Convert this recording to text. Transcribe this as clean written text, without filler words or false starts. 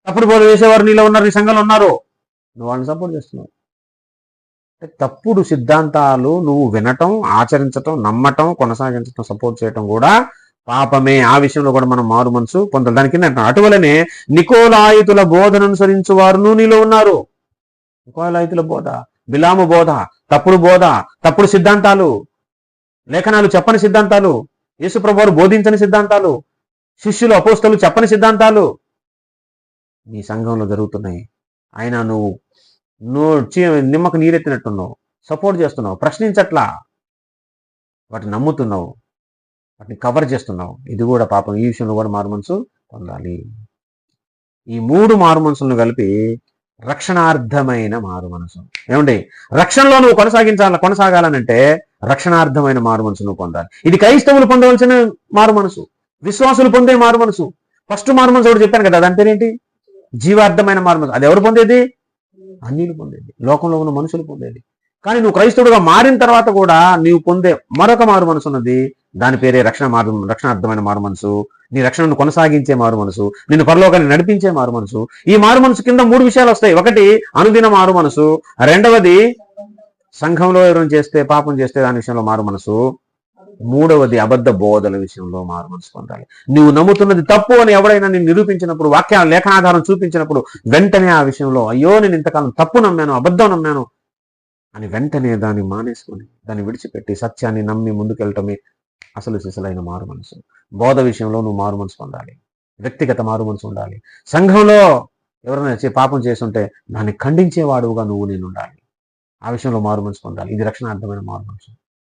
తప్పుడు బోధ చేసేవారు నీలో ఉన్నారు, నీ సంఘంలో ఉన్నారు, నువ్వు వాళ్ళని సపోర్ట్ చేస్తున్నావు. అంటే తప్పుడు సిద్ధాంతాలు నువ్వు వినటం, ఆచరించటం, నమ్మటం, కొనసాగించటం, సపోర్ట్ చేయటం కూడా పాపమే. ఆ విషయంలో కూడా మనం మారు మనసు పొందాలి. దాని కింద అటువలనే నికోలాయితుల బోధన అనుసరించు వారును నీలో ఉన్నారు. నికోలాయితుల బోధ, బిలాము బోధ, తప్పుడు బోధ, తప్పుడు సిద్ధాంతాలు, లేఖనాలు చెప్పని సిద్ధాంతాలు, యేసుప్రభువారు బోధించని సిద్ధాంతాలు, శిష్యులు అపోస్తలు చెప్పని సిద్ధాంతాలు నీ సంఘంలో జరుగుతున్నాయి. అయినా నువ్వు నిమ్మకు నీరెత్తినట్టున్నావు, సపోర్ట్ చేస్తున్నావు, ప్రశ్నించట్లా, వాటిని నమ్ముతున్నావు, వాటిని కవర్ చేస్తున్నావు. ఇది కూడా పాపం. ఈ విషయంలో కూడా మారుమనసు పొందాలి. ఈ 3 మారుమనసులను కలిపి రక్షణార్థమైన మారుమనసు. ఏమండి, రక్షణలో నువ్వు కొనసాగాలనంటే రక్షణార్థమైన మారుమనసు నువ్వు పొందాలి. ఇది క్రైస్తవులు పొందవలసిన మారుమనసు, విశ్వాసులు పొందే మారుమనసు. ఫస్ట్ మారుమనసు ఒకటి చెప్పాను కదా, దాని పేరేంటి? జీవార్థమైన మారుమనసు. అది ఎవరు పొందేది? అన్యులు పొందేది, లోకంలో ఉన్న మనుషులు పొందేది. కానీ నువ్వు క్రైస్తవుడుగా మారిన తర్వాత కూడా నీవు పొందే మరొక మారు మనసు ఉన్నది. దాని పేరే రక్షణార్థమైన మారు మనసు. నీ రక్షణను కొనసాగించే మారు మనసు, నిన్ను పరలోకాన్ని నడిపించే మారు మనసు. ఈ మారు మనసు కింద 3 విషయాలు వస్తాయి. ఒకటి అనుదిన మారు మనసు, రెండవది సంఘంలో ఎవరైనా చేస్తే, పాపం చేస్తే దాని విషయంలో మారు మనసు, మూడవది అబద్ధ బోధల విషయంలో మారు మనసు పొందాలి. నువ్వు నమ్ముతున్నది తప్పు అని ఎవడైనా నేను నిరూపించినప్పుడు, లేఖనాధారం చూపించినప్పుడు వెంటనే ఆ విషయంలో అయ్యో నేను ఇంతకాలం తప్పు నమ్మాను, అబద్ధం నమ్మాను అని వెంటనే దాన్ని మానేసుకొని, దాన్ని విడిచిపెట్టి సత్యాన్ని నమ్మి ముందుకెళ్ళటమే అసలు సిసలైన మారు మనసు. బోధ విషయంలో నువ్వు మారు మనసు పొందాలి, వ్యక్తిగత మారు మనసు ఉండాలి. సంఘంలో ఎవరైనా పాపం చేస్తుంటే దాన్ని ఖండించేవాడుగా నేను ఉండాలి. ఆ విషయంలో మారు మనసు పొందాలి. ఇది రక్షణార్థమైన మారు మనసు.